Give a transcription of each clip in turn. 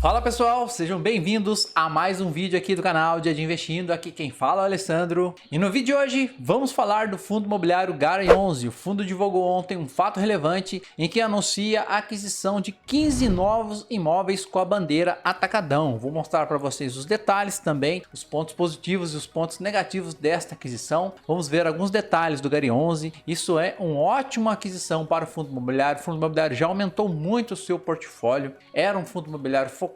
Fala pessoal, sejam bem-vindos a mais um vídeo aqui do canal Dia de Investindo. Aqui quem fala é o Alessandro. E no vídeo de hoje vamos falar do fundo imobiliário Gare11. O fundo divulgou ontem um fato relevante em que anuncia a aquisição de 15 novos imóveis com a bandeira Atacadão. Vou mostrar para vocês os detalhes também, os pontos positivos e os pontos negativos desta aquisição. Vamos ver alguns detalhes do Gare11. Isso é uma ótima aquisição para o fundo imobiliário. O fundo imobiliário já aumentou muito o seu portfólio. Era um fundo imobiliário focado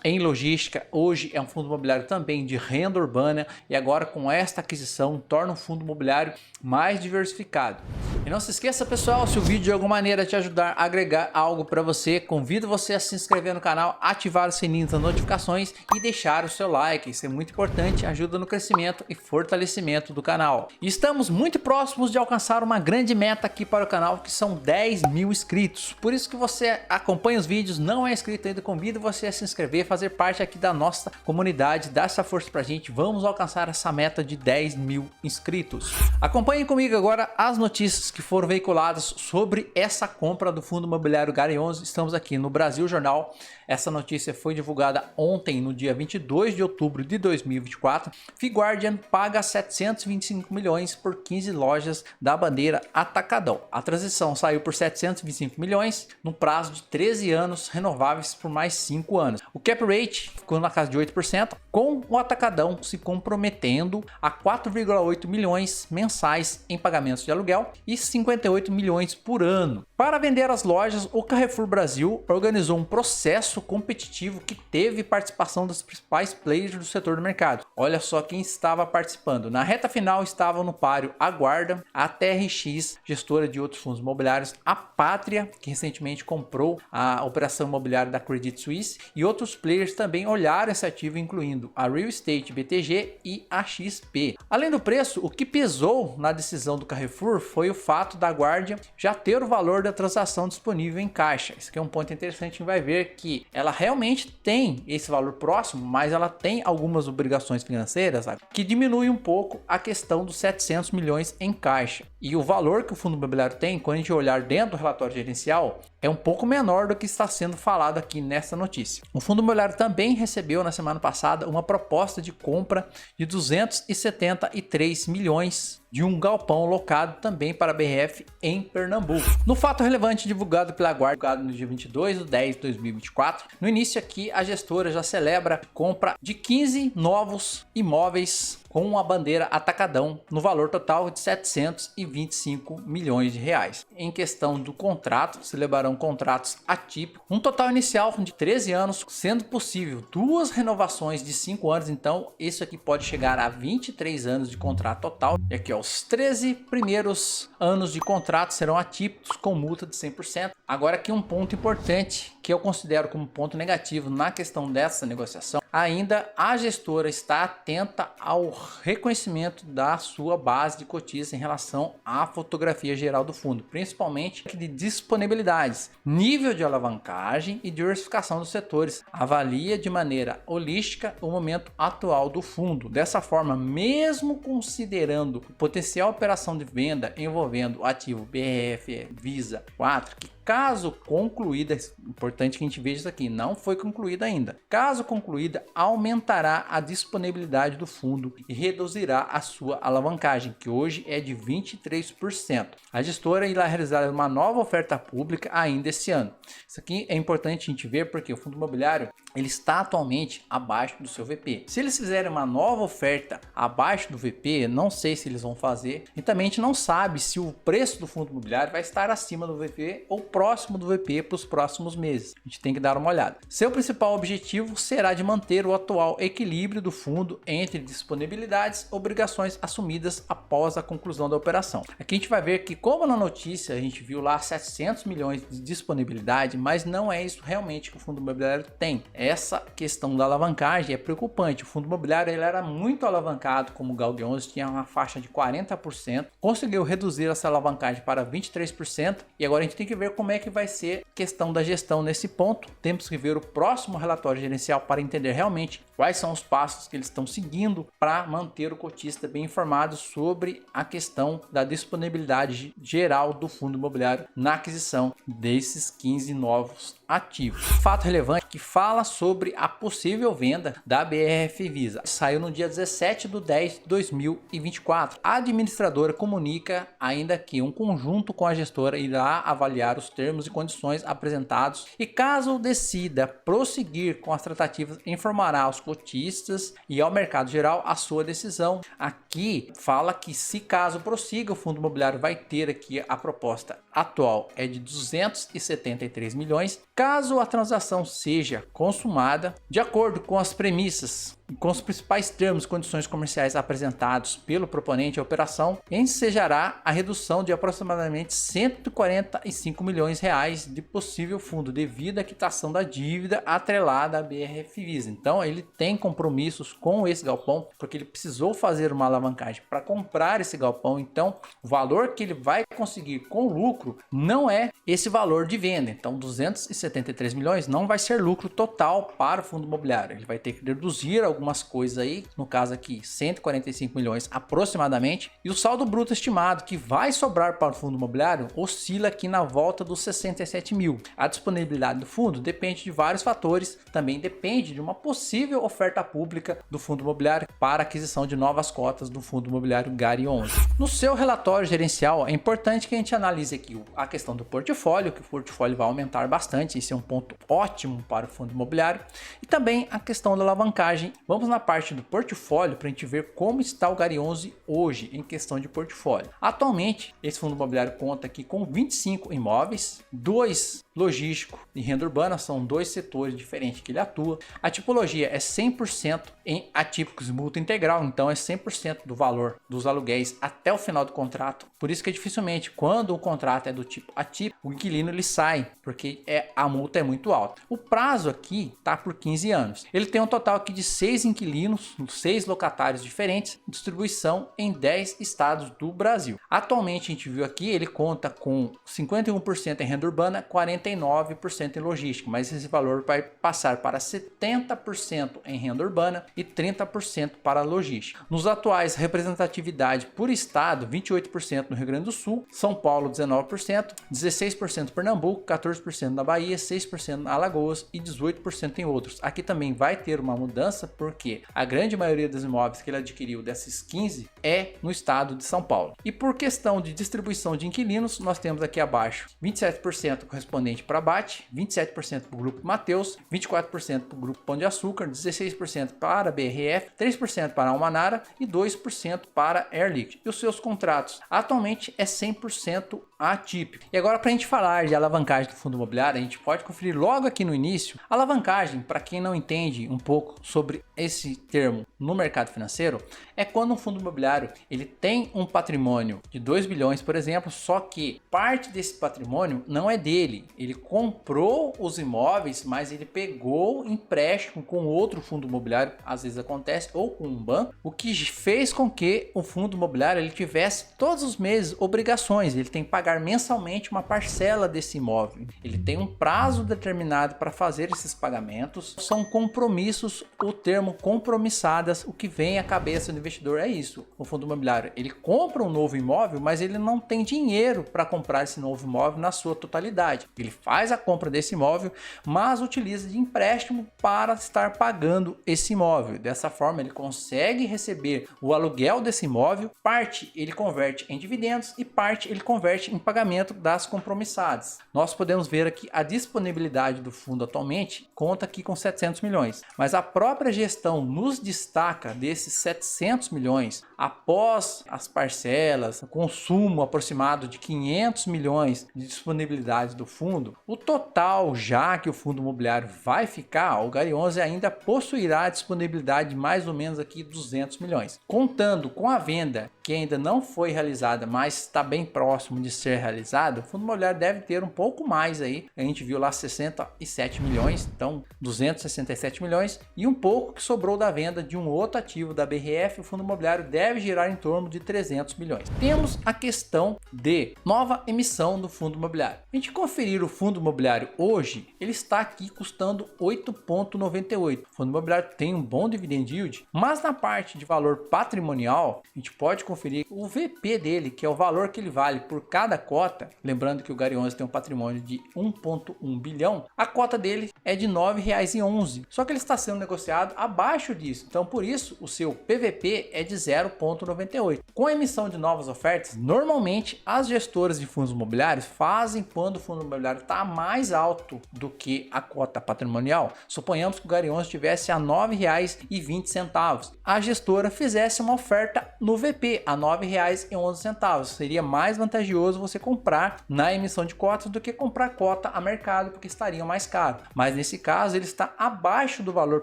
em logística, hoje é um fundo imobiliário também de renda urbana e agora com esta aquisição torna um fundo imobiliário mais diversificado. E não se esqueça pessoal, se o vídeo de alguma maneira te ajudar a agregar algo para você, convido você a se inscrever no canal, ativar o sininho das notificações e deixar o seu like. Isso é muito importante, ajuda no crescimento e fortalecimento do canal. E estamos muito próximos de alcançar uma grande meta aqui para o canal, que são 10 mil inscritos. Por isso que você acompanha os vídeos, não é inscrito ainda, convido você a se inscrever, fazer parte aqui da nossa comunidade, dá essa força pra gente, vamos alcançar essa meta de 10 mil inscritos. Acompanhem comigo agora as notícias que foram veiculadas sobre essa compra do fundo imobiliário Gare11. Estamos aqui no Brasil Jornal. Essa notícia foi divulgada ontem, no dia 22 de outubro de 2024. Figuardian paga 725 milhões por 15 lojas da bandeira Atacadão. A transição saiu por 725 milhões no prazo de 13 anos, renováveis por mais 5 anos. O cap rate ficou na casa de 8%, com o Atacadão se comprometendo a 4,8 milhões mensais em pagamentos de aluguel e 58 milhões por ano. Para vender as lojas, o Carrefour Brasil organizou um processo competitivo que teve participação dos principais players do setor do mercado. Olha só quem estava participando. Na reta final estavam no páreo a Guarda, a TRX, gestora de outros fundos imobiliários, a Pátria, que recentemente comprou a operação imobiliária da Credit Suisse, e outros players também olharam esse ativo, incluindo a Real Estate BTG e a XP. Além do preço, o que pesou na decisão do Carrefour foi o fato da Guardia já ter o valor da transação disponível em caixa. Isso aqui é um ponto interessante, a gente vai ver que ela realmente tem esse valor próximo, mas ela tem algumas obrigações financeiras, sabe, que diminui um pouco a questão dos 700 milhões em caixa. E o valor que o fundo imobiliário tem, quando a gente olhar dentro do relatório gerencial, é um pouco menor do que está sendo falado aqui nessa notícia. O fundo imobiliário também recebeu na semana passada uma proposta de compra de 273 milhões de um galpão locado também para a BRF em Pernambuco. No fato relevante divulgado pela Guarda, divulgado no dia 22/10/2024, no início aqui a gestora já celebra a compra de 15 novos imóveis com a bandeira Atacadão no valor total de 725 milhões de reais. Em questão do contrato, celebrarão contratos atípicos, um total inicial de 13 anos, sendo possível 2 renovações de 5 anos, então isso aqui pode chegar a 23 anos de contrato total. E aqui ó, os 13 primeiros anos de contrato serão atípicos com multa de 100%. Agora aqui um ponto importante que eu considero como ponto negativo na questão dessa negociação, ainda a gestora está atenta ao reconhecimento da sua base de cotistas em relação à fotografia geral do fundo, principalmente de disponibilidades, nível de alavancagem e diversificação dos setores. Avalia de maneira holística o momento atual do fundo. Dessa forma, mesmo considerando potencial operação de venda envolvendo o ativo BRF Visa 4, que caso concluída, importante que a gente veja isso aqui, não foi concluída ainda. Caso concluída, aumentará a disponibilidade do fundo e reduzirá a sua alavancagem, que hoje é de 23%. A gestora irá realizar uma nova oferta pública ainda esse ano. Isso aqui é importante a gente ver porque o fundo imobiliário ele está atualmente abaixo do seu VP. Se eles fizerem uma nova oferta abaixo do VP, não sei se eles vão fazer, e também a gente não sabe se o preço do fundo imobiliário vai estar acima do VP ou próximo do VP para os próximos meses. A gente tem que dar uma olhada. Seu principal objetivo será de manter o atual equilíbrio do fundo entre disponibilidades e obrigações assumidas após a conclusão da operação. Aqui a gente vai ver que, como na notícia a gente viu lá 700 milhões de disponibilidade, mas não é isso realmente que o fundo imobiliário tem. Essa questão da alavancagem é preocupante. O fundo imobiliário ele era muito alavancado, como o Gare11 tinha uma faixa de 40%, conseguiu reduzir essa alavancagem para 23% e agora a gente tem que ver como é que vai ser a questão da gestão nesse ponto. Temos que ver o próximo relatório gerencial para entender realmente quais são os passos que eles estão seguindo para manter o cotista bem informado sobre a questão da disponibilidade geral do fundo imobiliário na aquisição desses 15 novos ativos. Fato relevante que fala sobre a possível venda da BRF Visa. Saiu no dia 17/10/2024. A administradora comunica ainda que um conjunto com a gestora irá avaliar os termos e condições apresentados e, caso decida prosseguir com as tratativas, informará aos cotistas e ao mercado geral a sua decisão. Aqui fala que, se caso prossiga, o fundo imobiliário vai ter aqui a proposta atual é de 273 milhões. Caso a transação seja consumada de acordo com as premissas e com os principais termos e condições comerciais apresentados pelo proponente, a operação ensejará a redução de aproximadamente 145 milhões reais de possível fundo devido à quitação da dívida atrelada à BRF Visa. Então ele tem compromissos com esse galpão, porque ele precisou fazer uma alavancagem para comprar esse galpão. Então o valor que ele vai conseguir com lucro não é esse valor de venda. Então 273 milhões não vai ser lucro total para o fundo imobiliário. Ele vai ter que reduzir algumas coisas aí, no caso aqui 145 milhões aproximadamente, e o saldo bruto estimado que vai sobrar para o fundo imobiliário oscila aqui na volta dos 67 mil. A disponibilidade do fundo depende de vários fatores, também depende de uma possível oferta pública do fundo imobiliário para aquisição de novas cotas do fundo imobiliário Gari 11. No seu relatório gerencial é importante que a gente analise aqui a questão do portfólio, que o portfólio vai aumentar bastante, esse é um ponto ótimo para o fundo imobiliário, e também a questão da alavancagem. Vamos na parte do portfólio para a gente ver como está o Gari 11 hoje em questão de portfólio. Atualmente, esse fundo imobiliário conta aqui com 25 imóveis, 2 logístico e renda urbana, são dois setores diferentes que ele atua. A tipologia é 100% em atípicos multa integral, então é 100% do valor dos aluguéis até o final do contrato. Por isso que dificilmente, quando o contrato é do tipo atípico, o inquilino ele sai, porque a multa é muito alta. O prazo aqui tá por 15 anos. Ele tem um total aqui de 6 inquilinos, 6 locatários diferentes, distribuição em 10 estados do Brasil. Atualmente a gente viu aqui, ele conta com 51% em renda urbana, 49% em logística, mas esse valor vai passar para 70% em renda urbana e 30% para logística. Nos atuais, representatividade por estado, 28% no Rio Grande do Sul, São Paulo 19%, 16% Pernambuco, 14% na Bahia, 6% na Alagoas e 18% em outros. Aqui também vai ter uma mudança, porque a grande maioria dos imóveis que ele adquiriu desses 15 é no estado de São Paulo. E por questão de distribuição de inquilinos, nós temos aqui abaixo 27% correspondente para Bate, 27% para o Grupo Mateus, 24% para o Grupo Pão de Açúcar, 16% para a BRF, 3% para a Almanara e 2% para a Air Liquide. E os seus contratos atualmente é 100% atípico. E agora, para a gente falar de alavancagem do fundo imobiliário, a gente pode conferir logo aqui no início. Alavancagem, para quem não entende um pouco sobre esse termo no mercado financeiro, é quando um fundo imobiliário ele tem um patrimônio de 2 bilhões, por exemplo, só que parte desse patrimônio não é dele. Ele comprou os imóveis, mas ele pegou empréstimo com outro fundo imobiliário, às vezes acontece, ou com um banco, o que fez com que o fundo imobiliário ele tivesse todos os meses obrigações. Ele tem que pagar mensalmente uma parcela desse imóvel. Ele tem um prazo determinado para fazer esses pagamentos. São compromissos, o termo compromissadas, o que vem à cabeça do investidor é isso. O fundo imobiliário, ele compra um novo imóvel, mas ele não tem dinheiro para comprar esse novo imóvel na sua totalidade. Ele faz a compra desse imóvel, mas utiliza de empréstimo para estar pagando esse imóvel. Dessa forma, ele consegue receber o aluguel desse imóvel, parte ele converte em dividendos e parte ele converte em pagamento das compromissadas. Nós podemos ver aqui a disponibilidade do fundo atualmente, conta aqui com 700 milhões, mas a própria gestão nos destaca desses 700 milhões, após as parcelas, o consumo aproximado de 500 milhões de disponibilidade do fundo, o total já que o fundo imobiliário vai ficar, o Gari 11 ainda possuirá a disponibilidade de mais ou menos aqui 200 milhões. Contando com a venda que ainda não foi realizada, mas está bem próximo de ser realizada, o fundo imobiliário deve ter um pouco mais aí. A gente viu lá 67 milhões, então 267 milhões e um pouco que sobrou da venda de um outro ativo da BRF, o fundo imobiliário deve girar em torno de 300 milhões. Temos a questão de nova emissão do fundo imobiliário. A gente conferir fundo imobiliário hoje, ele está aqui custando 8,98. O fundo imobiliário tem um bom dividend yield, mas na parte de valor patrimonial, a gente pode conferir o VP dele, que é o valor que ele vale por cada cota. Lembrando que o Gary 11 tem um patrimônio de 1,1 bilhão, a cota dele é de R$ 9,11. Só que ele está sendo negociado abaixo disso, então por isso o seu PVP é de 0,98. Com a emissão de novas ofertas, normalmente as gestoras de fundos imobiliários fazem quando o fundo imobiliário está mais alto do que a cota patrimonial. Suponhamos que o Gary 11 estivesse a R$ 9,20. A gestora fizesse uma oferta no VP a R$ 9,11. Seria mais vantajoso você comprar na emissão de cotas do que comprar cota a mercado, porque estaria mais caro. Mas nesse caso ele está abaixo do valor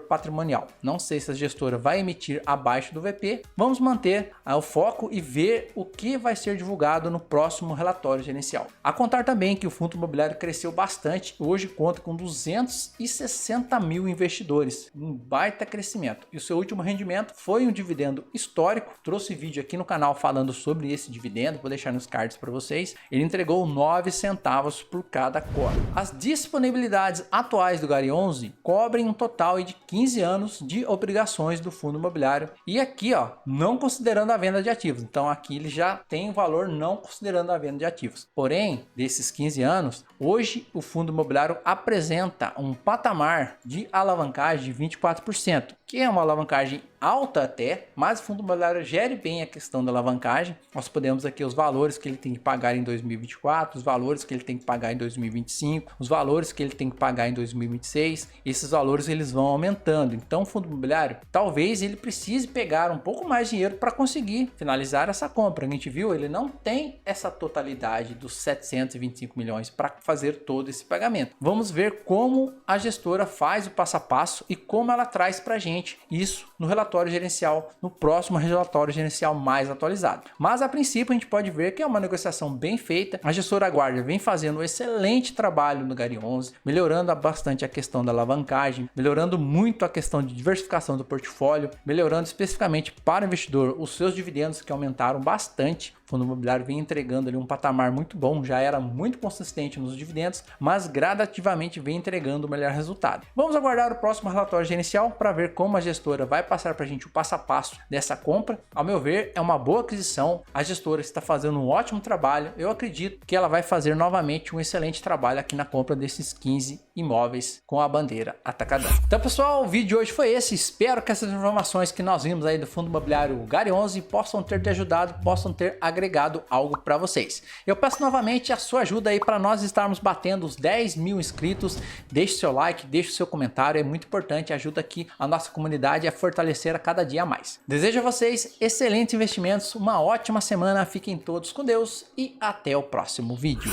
patrimonial. Não sei se a gestora vai emitir abaixo do VP. Vamos manter o foco e ver o que vai ser divulgado no próximo relatório gerencial. A contar também que o fundo imobiliário cresceu bastante, hoje conta com 260 mil investidores, um baita crescimento. E o seu último rendimento foi um dividendo histórico. Trouxe vídeo aqui no canal falando sobre esse dividendo, vou deixar nos cards para vocês. Ele entregou 9 centavos por cada cota. As disponibilidades atuais do Gary 11 cobrem um total de 15 anos de obrigações do fundo imobiliário. E aqui, ó, não considerando a venda de ativos. Então aqui ele já tem o valor não considerando a venda de ativos. Porém, desses 15 anos, hoje o fundo imobiliário apresenta um patamar de alavancagem de 24%, que é uma alavancagem alta até, mas o fundo imobiliário gere bem a questão da alavancagem. Nós podemos aqui os valores que ele tem que pagar em 2024, os valores que ele tem que pagar em 2025, os valores que ele tem que pagar em 2026. Esses valores eles vão aumentando. Então o fundo imobiliário, talvez ele precise pegar um pouco mais de dinheiro para conseguir finalizar essa compra. A gente viu, ele não tem essa totalidade dos 725 milhões para fazer todo esse pagamento. Vamos ver como a gestora faz o passo a passo e como ela traz para a gente isso no relatório gerencial, no próximo relatório gerencial mais atualizado. Mas a princípio a gente pode ver que é uma negociação bem feita. A gestora Guardia vem fazendo um excelente trabalho no Gary 11, melhorando bastante a questão da alavancagem, melhorando muito a questão de diversificação do portfólio, melhorando especificamente para o investidor os seus dividendos, que aumentaram bastante. O fundo imobiliário vem entregando ali um patamar muito bom, já era muito consistente nos dividendos, mas gradativamente vem entregando o melhor resultado. Vamos aguardar o próximo relatório gerencial para ver como a gestora vai passar para a gente o passo a passo dessa compra. Ao meu ver, é uma boa aquisição, a gestora está fazendo um ótimo trabalho, eu acredito que ela vai fazer novamente um excelente trabalho aqui na compra desses 15 imóveis com a bandeira Atacadão. Então pessoal, o vídeo de hoje foi esse, espero que essas informações que nós vimos aí do fundo imobiliário Gary 11 possam ter te ajudado, possam ter agregado algo para vocês. Eu peço novamente a sua ajuda aí para nós estarmos batendo os 10 mil inscritos. Deixe seu like, deixe seu comentário, é muito importante, ajuda aqui a nossa comunidade a fortalecer a cada dia mais. Desejo a vocês excelentes investimentos, uma ótima semana, fiquem todos com Deus e até o próximo vídeo.